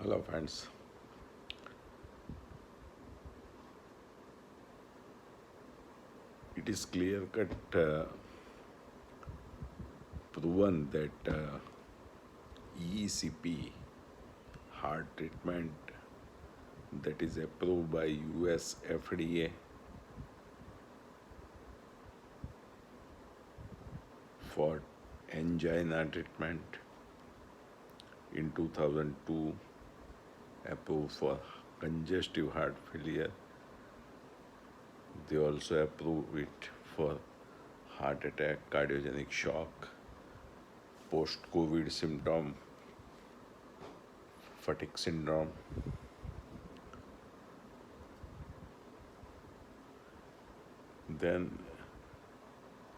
Hello, friends. It is clear cut proven that ECP heart treatment that is approved by US FDA for angina treatment in 2002, approved for congestive heart failure. They also approve it for heart attack, cardiogenic shock, post-COVID symptom, fatigue syndrome. Then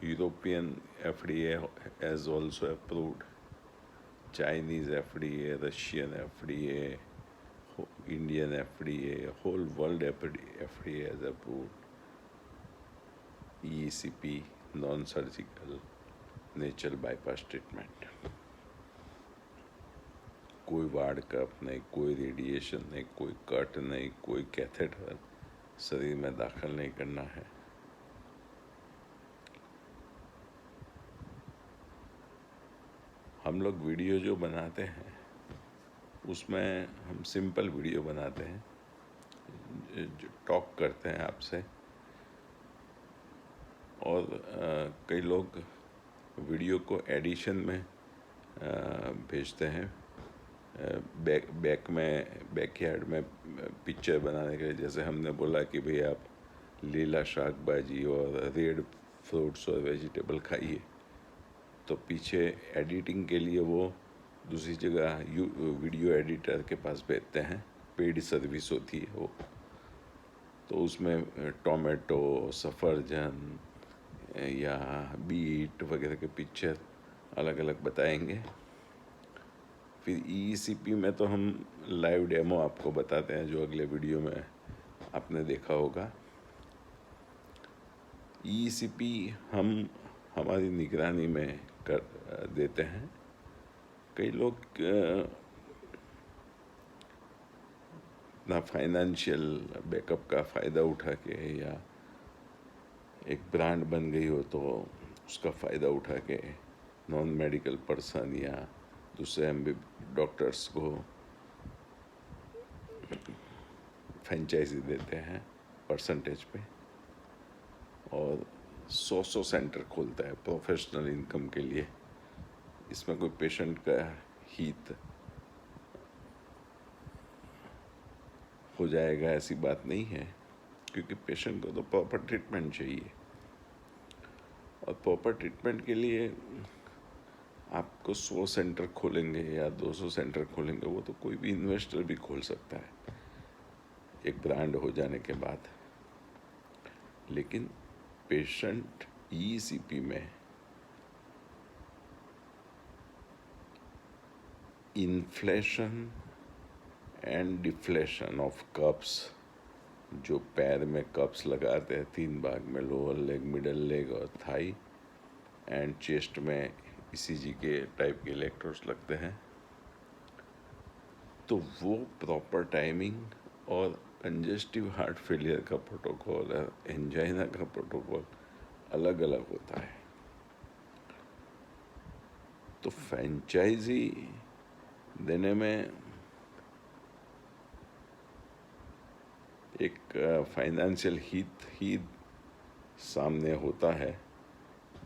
European FDA has also approved, Chinese FDA, Russian FDA, Indian FDA, whole world FDA has approved ECP, non-surgical natural bypass treatment. कोई ward cup नहीं, कोई radiation नहीं, कोई cut नहीं, कोई catheter शरीर में दाखिल नहीं करना है. हम लोग वीडियो जो बनाते हैं उसमें हम सिंपल वीडियो बनाते हैं, जो टॉक करते हैं आपसे, और कई लोग वीडियो को एडिशन में भेजते हैं, बैकयार्ड में पिक्चर बनाने के लिए. जैसे हमने बोला कि भाई आप लीला शाक भाजी और रेड फ्रूट्स और वेजिटेबल खाइए, तो पीछे एडिटिंग के लिए वो दूसरी जगह वीडियो एडिटर के पास भेजते हैं. पेड सर्विस होती है वो. तो उसमें टोमेटो, सफरजन या बीट वगैरह के पिक्चर अलग अलग बताएंगे. फिर ECP में तो हम लाइव डेमो आपको बताते हैं, जो अगले वीडियो में आपने देखा होगा. ECP हम हमारी निगरानी में कर देते हैं. कई लोग अपना फाइनेंशियल बैकअप का फ़ायदा उठा के, या एक ब्रांड बन गई हो तो उसका फ़ायदा उठा के नॉन मेडिकल पर्सन या दूसरे डॉक्टर्स को फ्रेंचाइजी देते हैं परसेंटेज पे, और 100 सेंटर खोलता है प्रोफेशनल इनकम के लिए. इसमें कोई पेशेंट का हित हो जाएगा ऐसी बात नहीं है, क्योंकि पेशेंट को तो प्रॉपर ट्रीटमेंट चाहिए. और प्रॉपर ट्रीटमेंट के लिए आपको 100 सेंटर खोलेंगे या 200 सेंटर खोलेंगे, वो तो कोई भी इन्वेस्टर भी खोल सकता है एक ब्रांड हो जाने के बाद. लेकिन पेशेंट ECP में inflation and deflation of cups, जो पैर में कप्स लगाते हैं 3 भाग में, लोअर लेग, मिडल लेग और थाई, एंड चेस्ट में ECG के टाइप के इलेक्ट्रोड्स लगते हैं, तो वो प्रॉपर टाइमिंग और कंजेस्टिव हार्ट फेलियर का प्रोटोकॉल और एंजाइना का प्रोटोकॉल अलग अलग होता है. तो फ्रेंचाइजी देने में एक फाइनेंशियल हित ही सामने होता है.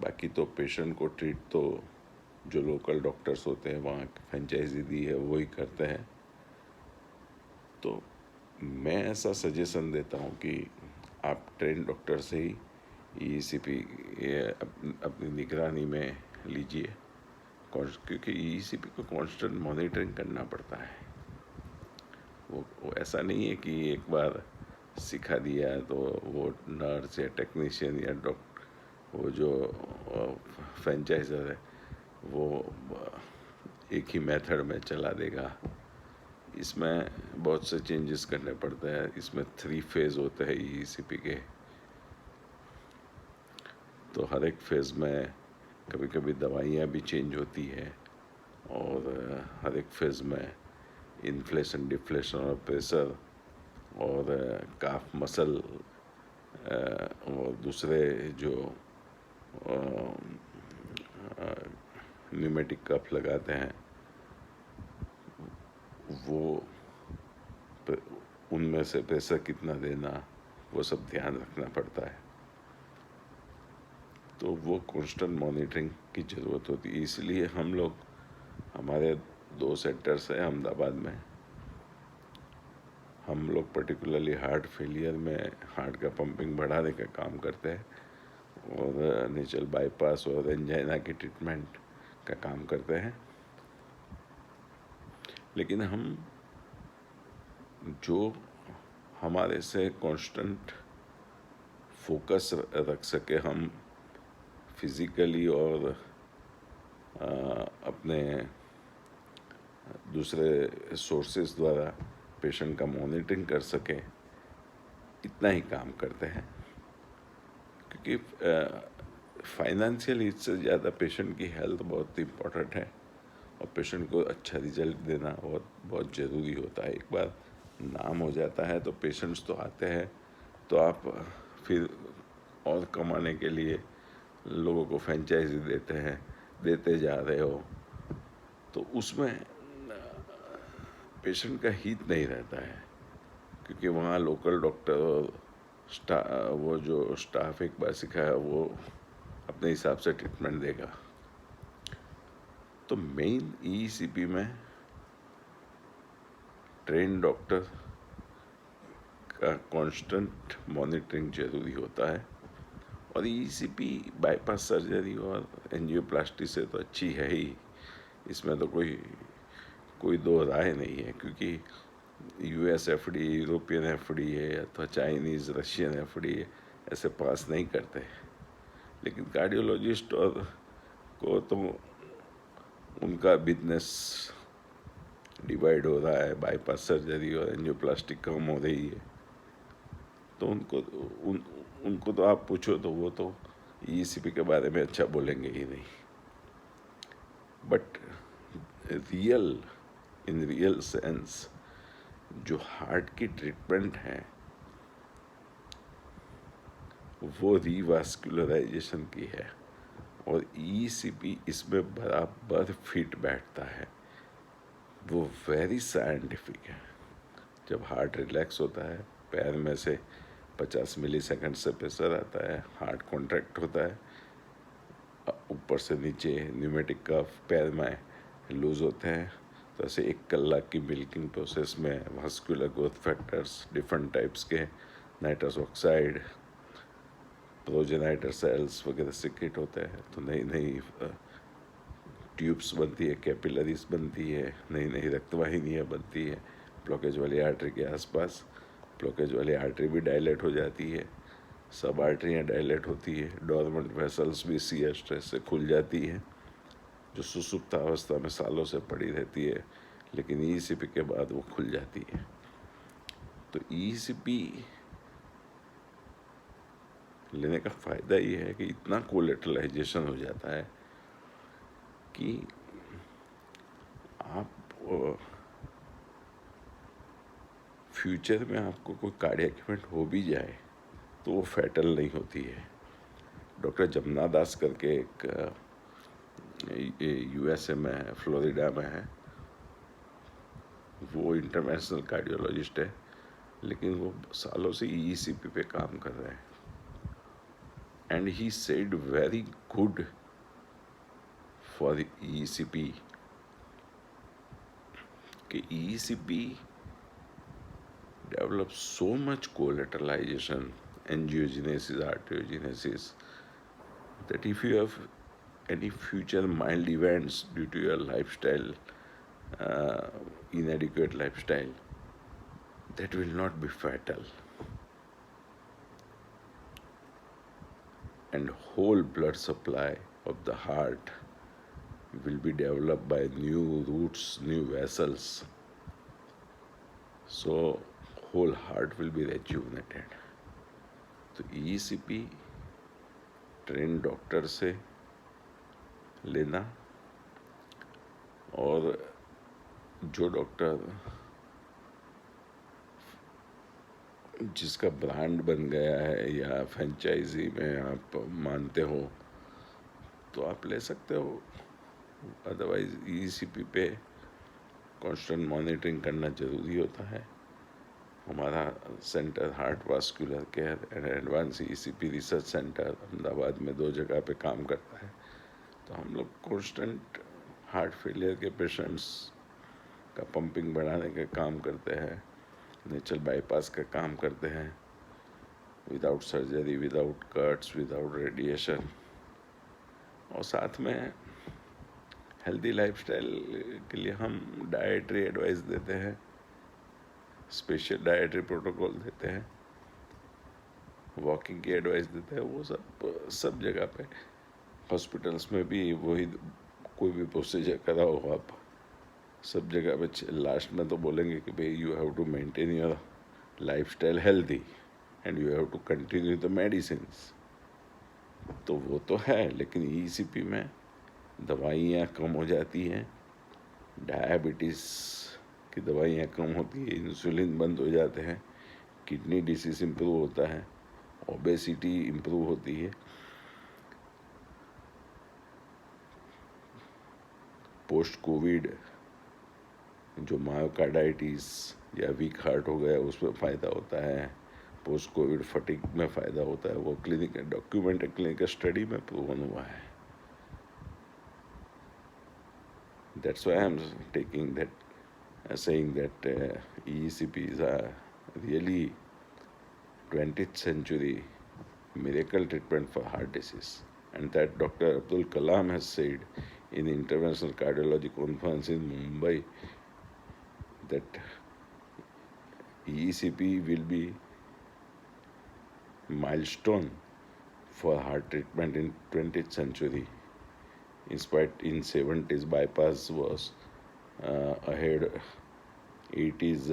बाकी तो पेशेंट को ट्रीट तो जो लोकल डॉक्टर्स होते हैं वहाँ फ्रेंचाइजी दी है वही करते हैं. तो मैं ऐसा सजेशन देता हूँ कि आप ट्रेन डॉक्टर से ही ECP अपनी निगरानी में लीजिए, क्योंकि ECP को कांस्टेंट मॉनिटरिंग करना पड़ता है. वो ऐसा नहीं है कि एक बार सिखा दिया तो वो नर्स या टेक्नीशियन या वो जो फ्रेंचाइजर है वो एक ही मेथड में चला देगा. इसमें बहुत से चेंजेस करने पड़ते हैं. इसमें 3 फेज़ होते हैं ECP के. तो हर एक फेज़ में कभी कभी दवाइयाँ भी चेंज होती है, और हर एक फेज़ में इन्फ्लेशन डिफ्लेशन और प्रेशर और काफ मसल और दूसरे जो न्यूमेटिक कफ लगाते हैं वो उनमें से प्रेशर कितना देना वो सब ध्यान रखना पड़ता है। तो वो कांस्टेंट मॉनिटरिंग की ज़रूरत होती है। इसलिए हम लोग, हमारे 2 सेंटर्स हैं अहमदाबाद में, हम लोग पर्टिकुलरली हार्ट फेलियर में हार्ट का पंपिंग बढ़ाने का काम करते हैं और नेचुरल बाईपास और एंजाइना की ट्रीटमेंट का काम करते हैं। लेकिन हम जो हमारे से कांस्टेंट फोकस रख सके, हम फिज़िकली और अपने दूसरे सोर्सेस द्वारा पेशेंट का मॉनिटरिंग कर सके, इतना ही काम करते हैं। क्योंकि फाइनेंशियल इससे ज़्यादा पेशेंट की हेल्थ बहुत इम्पोर्टेंट है और पेशेंट को अच्छा रिजल्ट देना बहुत बहुत ज़रूरी होता है। एक बार नाम हो जाता है तो पेशेंट्स तो आते हैं, तो आप फिर और कमाने के लिए लोगों को फ्रेंचाइजी देते हैं, देते जा रहे हो, तो उसमें पेशेंट का हित नहीं रहता है। क्योंकि वहाँ लोकल डॉक्टर और वो जो स्टाफ एक बार सिखाया वो अपने हिसाब से ट्रीटमेंट देगा। तो मेन ईसीपी में ट्रेन डॉक्टर का कांस्टेंट मॉनिटरिंग जरूरी होता है। और ईसीपी बाईपास सर्जरी और एंजियोप्लास्टी से तो अच्छी है ही, इसमें तो कोई दो राय नहीं है। क्योंकि यूएस एफडी, यूरोपियन एफडी है अथवा चाइनीज़ रशियन एफडी ऐसे पास नहीं करते। लेकिन कार्डियोलॉजिस्ट और को तो उनका बिजनेस डिवाइड हो रहा है, बाईपास सर्जरी और एंजियोप्लास्टिक कम हो रही है, तो उनको तो आप पूछो तो वो तो ईसीपी के बारे में अच्छा बोलेंगे ही नहीं। बट इन रियल सेंस जो हार्ट की ट्रीटमेंट है वो रिवास्कुलराइजेशन की है और ईसीपी इसमें बराबर फिट बैठता है। वो वेरी साइंटिफिक है। जब हार्ट रिलैक्स होता है, पैर में से 50 मिलीसेकंड से प्रेशर आता है, हार्ट कॉन्ट्रैक्ट होता है, ऊपर से नीचे न्यूमेटिक कफ पैर में लूज होते हैं, तो ऐसे 1 कलाक की मिल्किंग प्रोसेस में vascular growth factors different types के, नाइट्रस ऑक्साइड, प्रोजेनाइटर सेल्स वगैरह सिक्रेट होते हैं। तो नई नई ट्यूब्स बनती है, कैपिलरीज बनती है, नई नई रक्तवाहिनियाँ बनती है ब्लॉकेज वाली आर्टरी के आसपास। ब्लॉकेज वाली आर्टरी भी डायलेट हो जाती है, सब आर्टरियाँ डायलेट होती है, डोरमेंट वेसल्स भी सीयर स्ट्रेस से खुल जाती है जो सुसुप्त अवस्था में सालों से पड़ी रहती है, लेकिन ईसीपी के बाद वो खुल जाती है। तो ईसीपी लेने का फ़ायदा ये है कि इतना कोलेटरलाइजेशन हो जाता है कि आप फ्यूचर में आपको कोई कार्डियक इवेंट हो भी जाए तो वो फैटल नहीं होती है। डॉक्टर जमुना दास करके एक यूएसए में है, फ्लोरिडा में है, वो इंटरनेशनल कार्डियोलॉजिस्ट है, लेकिन वो सालों से ईसीपी पे काम कर रहे हैं। And he said very good for ECP कि ECP develops so much collateralization, angiogenesis, arteriogenesis, that if you have any future mild events due to your lifestyle, inadequate lifestyle, that will not be fatal. And whole blood supply of the heart will be developed by new roots, new vessels. So whole heart will be rejuvenated. तो ECP train doctor से लेना और जो doctor जिसका brand बन गया है या फ्रेंचाइजी में आप मानते हो तो आप ले सकते हो, अदरवाइज ईसीपी पे कांस्टेंट मॉनिटरिंग करना ज़रूरी होता है। हमारा centre heart vascular care and advance ECP research centre Ahmedabad में 2 जगह पे काम करता है, तो हम लोग कांस्टेंट हार्ट फेलियर के पेशेंट्स का पंपिंग बढ़ाने का काम करते हैं, नेचुरल बाईपास का काम करते हैं, without surgery, without cuts, without radiation, और साथ में हेल्दी लाइफस्टाइल के लिए हम डाइटरी एडवाइस देते हैं, स्पेशल डाइटरी प्रोटोकॉल देते हैं, वॉकिंग की एडवाइस देते हैं। वो सब जगह पे हॉस्पिटल्स में भी वही, कोई भी प्रोसीजर कराओ आप, सब जगह पे लास्ट में तो बोलेंगे कि भाई you have to maintain your lifestyle healthy and you have to continue the medicines. तो वो तो है, लेकिन ईसीपी में दवाइयाँ कम हो जाती हैं, डायबिटीज़ की दवाइयाँ कम होती है, इंसुलिन बंद हो जाते हैं, किडनी डिसीज इम्प्रूव होता है, ओबेसिटी इम्प्रूव होती है, पोस्ट कोविड जो मायोकार्डाइटिस या वीक हार्ट हो गया उसमें फ़ायदा होता है, पोस्ट कोविड फटीग में फ़ायदा होता है। वो क्लिनिकल डॉक्यूमेंटेड क्लिनिकल स्टडी में प्रूवन हुआ है। That's why I'm taking that, saying that ECPs are really 20th century miracle treatment for heart disease, and that Dr. Abdul Kalam has said in the International Cardiology Conference in Mumbai that ECP will be milestone for heart treatment in 20th century. In spite in 70s bypass was ahead, 80s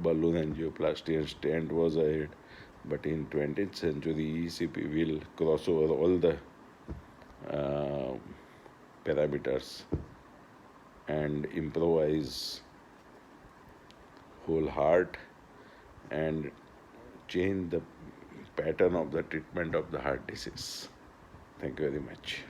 balloon angioplasty and stent was ahead, but in 20th century ECP will cross over all the uh, parameters and improvise whole heart and change the pattern of the treatment of the heart disease. Thank you very much.